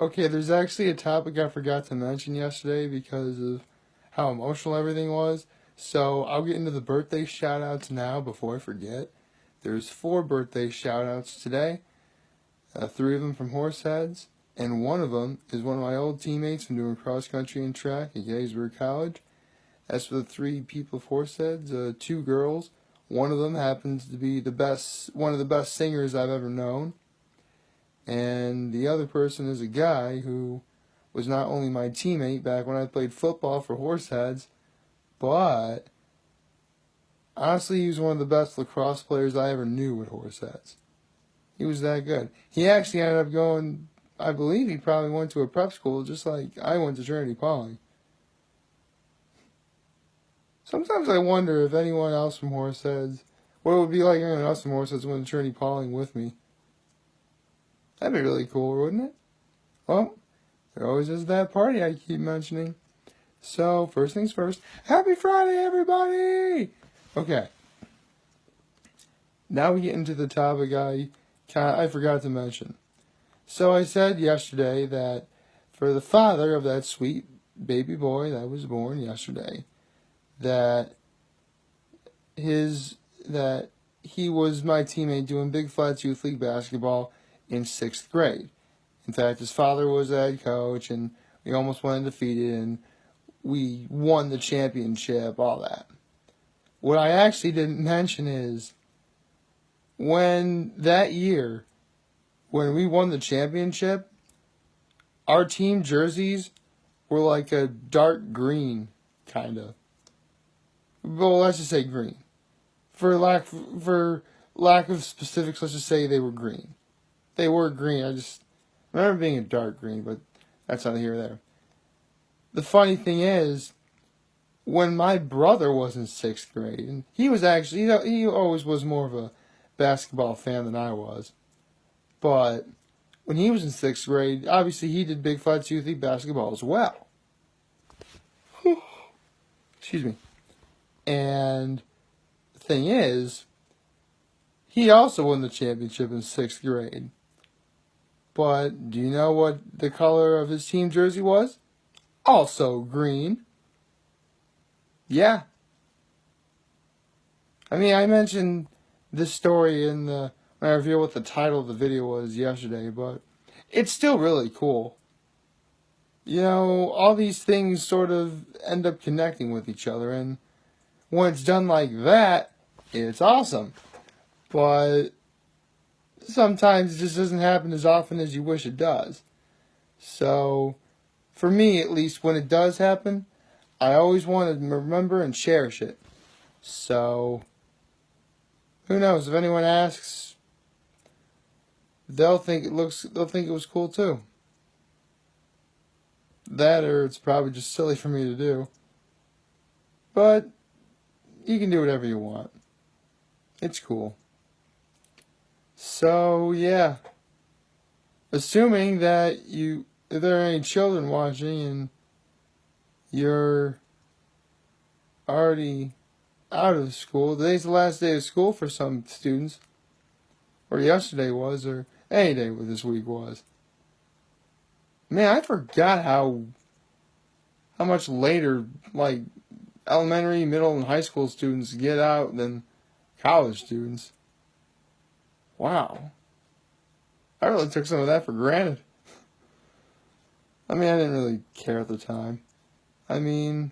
Okay, there's actually a topic I forgot to mention yesterday because of how emotional everything was. So I'll get into the birthday shout outs now before I forget. There's four birthday shout outs today, three of them from Horseheads, and one of them is one of my old teammates from doing cross country and track at Gettysburg College. As for the three people of Horseheads, two girls. One of them happens to be one of the best singers I've ever known. And the other person is a guy who was not only my teammate back when I played football for Horseheads, but honestly, he was one of the best lacrosse players I ever knew at Horseheads. He was that good. He actually ended up going, I believe he probably went to a prep school just like I went to Trinity Pauling. Sometimes I wonder if anyone else from Horseheads, what it would be like if anyone else from Horseheads went to Trinity Pauling with me. That'd be really cool, wouldn't it? Well, there always is that party I keep mentioning. So, first things first, happy Friday, everybody! Okay, now we get into the topic I forgot to mention. So I said yesterday that for the father of that sweet baby boy that was born yesterday, that that he was my teammate doing Big Flats Youth League basketball in 6th grade. In fact, his father was the head coach, and we almost went undefeated, and we won the championship, all that. What I actually didn't mention is when that year, when we won the championship, our team jerseys were like a dark green, kind of. Well, let's just say green. For lack of specifics, let's just say they were green. They were green. I just remember being a dark green, but that's neither here nor there. The funny thing is, when my brother was in 6th grade, and he was actually, he always was more of a basketball fan than I was. But when he was in 6th grade, obviously he did Big Flats Youth League basketball as well. Excuse me. And the thing is, he also won the championship in 6th grade. But do you know what the color of his team jersey was? Also green. Yeah. I mean, I mentioned this story when I revealed what the title of the video was yesterday, but it's still really cool. You know, all these things sort of end up connecting with each other, and when it's done like that, it's awesome. But sometimes it just doesn't happen as often as you wish it does. So, for me at least, when it does happen, I always want to remember and cherish it. So, who knows? If anyone asks, they'll think it was cool too. That, or it's probably just silly for me to do. But you can do whatever you want. It's cool. So, yeah. Assuming that if there are any children watching and you're already out of school, today's the last day of school for some students, or yesterday was, or any day this week was. Man, I forgot how much later, like, elementary, middle, and high school students get out than college students. Wow. I really took some of that for granted. I mean, I didn't really care at the time. I mean,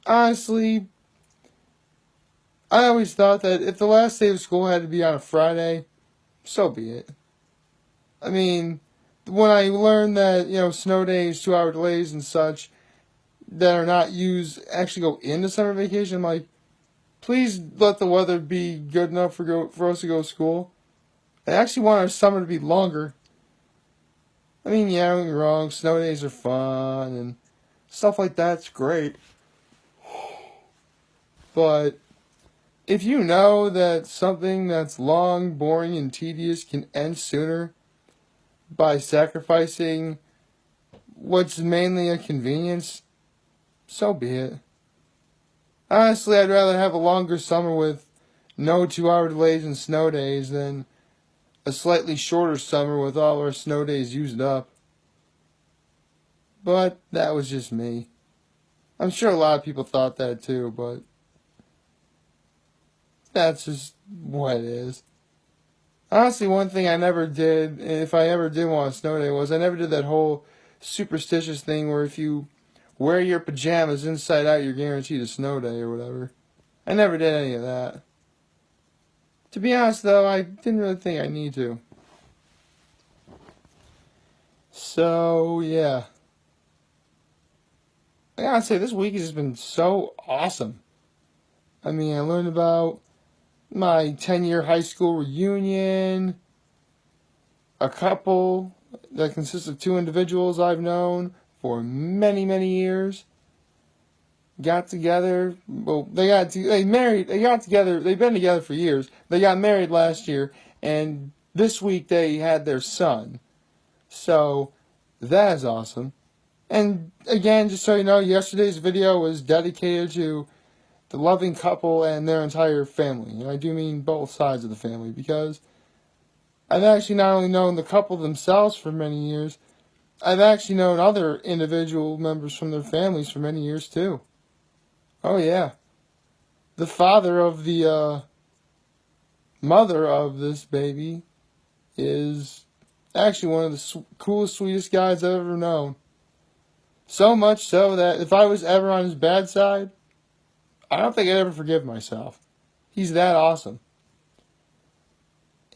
honestly, I always thought that if the last day of school had to be on a Friday, so be it. I mean, when I learned that, snow days, 2-hour delays and such that are not used actually go into summer vacation, I'm like, please let the weather be good enough for us to go to school. I actually want our summer to be longer. I mean, yeah, don't get me wrong, snow days are fun and stuff like that's great. But if you know that something that's long, boring, and tedious can end sooner by sacrificing what's mainly a convenience, so be it. Honestly, I'd rather have a longer summer with no 2-hour delays and snow days than a slightly shorter summer with all our snow days used up. But that was just me. I'm sure a lot of people thought that too, but that's just what it is. Honestly, one thing I never did, if I ever did want a snow day, was I never did that whole superstitious thing where if you wear your pajamas inside out, you're guaranteed a snow day or whatever. I never did any of that. To be honest, though, I didn't really think I need to. So, yeah. I gotta say, this week has just been so awesome. I mean, I learned about my 10-year high school reunion, a couple that consists of two individuals I've known for many, many years. Got together. Well, they got together. They've been together for years. They got married last year, and this week they had their son. So that is awesome. And again, just so you know, yesterday's video was dedicated to the loving couple and their entire family. And I do mean both sides of the family, because I've actually not only known the couple themselves for many years, I've actually known other individual members from their families for many years too. Oh yeah. The father of the mother of this baby is actually one of the coolest, sweetest guys I've ever known. So much so that if I was ever on his bad side, I don't think I'd ever forgive myself. He's that awesome.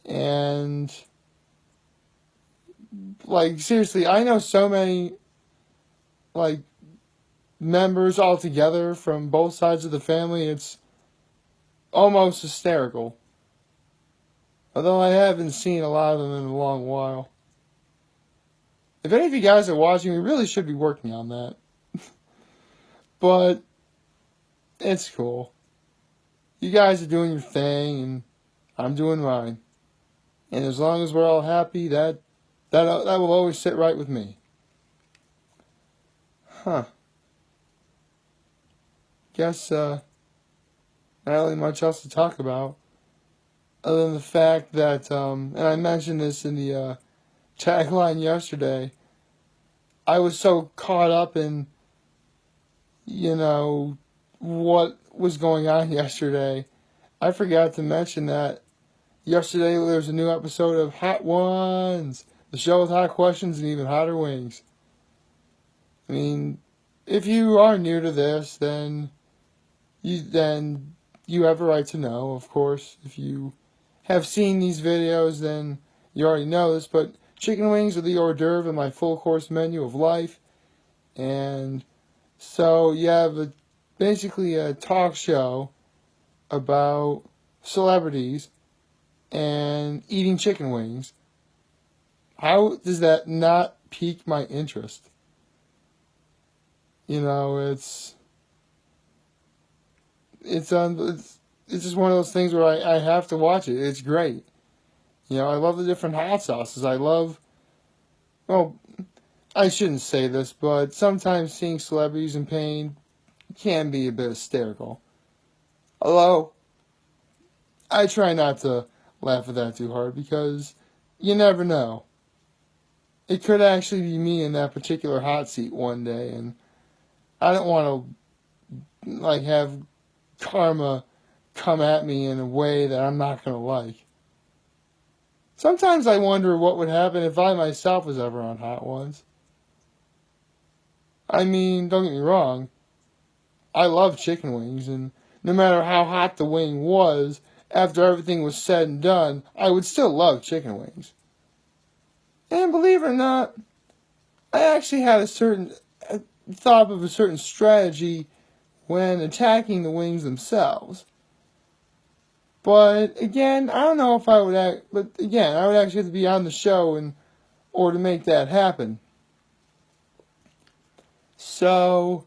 And, like, seriously, I know so many, like, members all together from both sides of the family. It's almost hysterical. Although I haven't seen a lot of them in a long while. If any of you guys are watching, we really should be working on that. But it's cool. You guys are doing your thing, and I'm doing mine. And as long as we're all happy, that will always sit right with me. Huh. Guess not really much else to talk about, other than the fact that, and I mentioned this in the tagline yesterday, I was so caught up in, what was going on yesterday, I forgot to mention that yesterday there was a new episode of Hot Ones, the show with hot questions and even hotter wings. I mean, if you are new to this, then you have a right to know, of course. If you have seen these videos, then you already know this, but chicken wings are the hors d'oeuvre in my full course menu of life. And so you have basically a talk show about celebrities and eating chicken wings. How does that not pique my interest? It's just one of those things where I have to watch it. It's great. I love the different hot sauces. Well, I shouldn't say this, but sometimes seeing celebrities in pain can be a bit hysterical. Although, I try not to laugh at that too hard, because you never know. It could actually be me in that particular hot seat one day, and I don't want to, have karma come at me in a way that I'm not going to like. Sometimes I wonder what would happen if I myself was ever on Hot Ones. I mean, don't get me wrong, I love chicken wings, and no matter how hot the wing was, after everything was said and done, I would still love chicken wings. And believe it or not, I actually had thought of a certain strategy when attacking the wings themselves. But again, I don't know if I would I would actually have to be on the show in order to make that happen. So,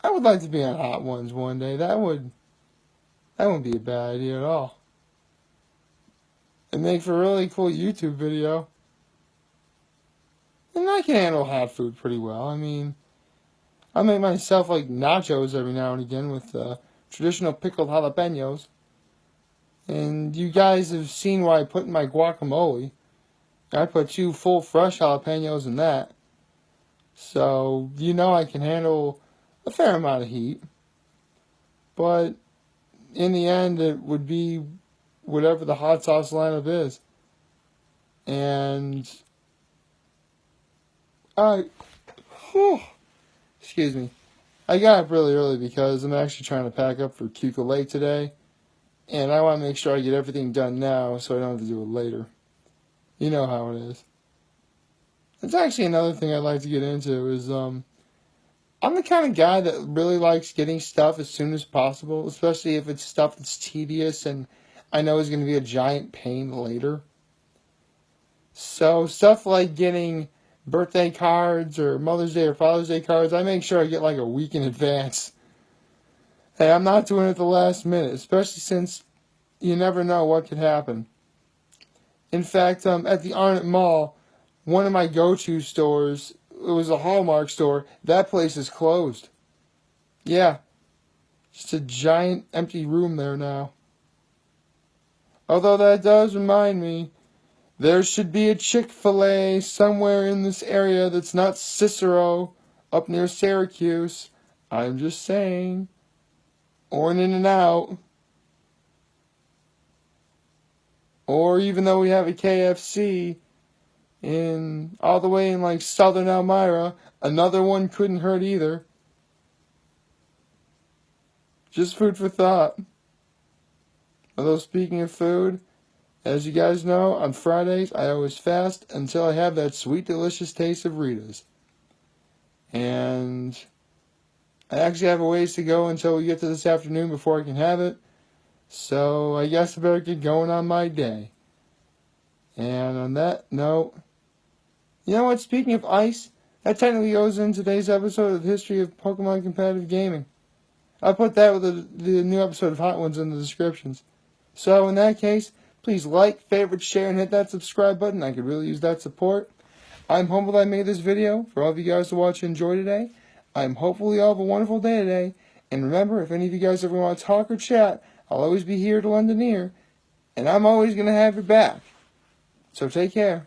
I would like to be on Hot Ones one day. That wouldn't be a bad idea at all. It'd make for a really cool YouTube video. And I can handle hot food pretty well. I mean, I make myself nachos every now and again with traditional pickled jalapenos. And you guys have seen what I put in my guacamole. I put 2 full fresh jalapenos in that. So, I can handle a fair amount of heat. But in the end, it would be whatever the hot sauce lineup is. And I, whew, excuse me, I got up really early because I'm actually trying to pack up for Cuca Lake today. And I want to make sure I get everything done now so I don't have to do it later. You know how it is. It's actually another thing I'd like to get into is, I'm the kind of guy that really likes getting stuff as soon as possible, especially if it's stuff that's tedious and I know is going to be a giant pain later. So stuff like getting birthday cards or Mother's Day or Father's Day cards, I make sure I get like a week in advance. Hey, I'm not doing it at the last minute, especially since you never know what could happen. In fact, at the Arnott Mall, one of my go-to stores, it was a Hallmark store, that place is closed. Yeah, just a giant empty room there now. Although that does remind me, there should be a Chick-fil-A somewhere in this area that's not Cicero, up near Syracuse. I'm just saying. Or an In-N-Out. Or even though we have a KFC all the way in like southern Elmira, another one couldn't hurt either. Just food for thought. Although speaking of food, as you guys know, on Fridays I always fast until I have that sweet, delicious taste of Rita's. And I actually have a ways to go until we get to this afternoon before I can have it. So I guess I better get going on my day. And on that note, you know what, speaking of ice, that technically goes in today's episode of the History of Pokemon Competitive Gaming. I'll put that with the new episode of Hot Ones in the descriptions. So in that case, please like, favorite, share, and hit that subscribe button. I could really use that support. I'm humbled I made this video for all of you guys to watch and enjoy today. I'm hopeful you all have a wonderful day today. And remember, if any of you guys ever want to talk or chat, I'll always be here to lend an ear. And I'm always going to have your back. So take care.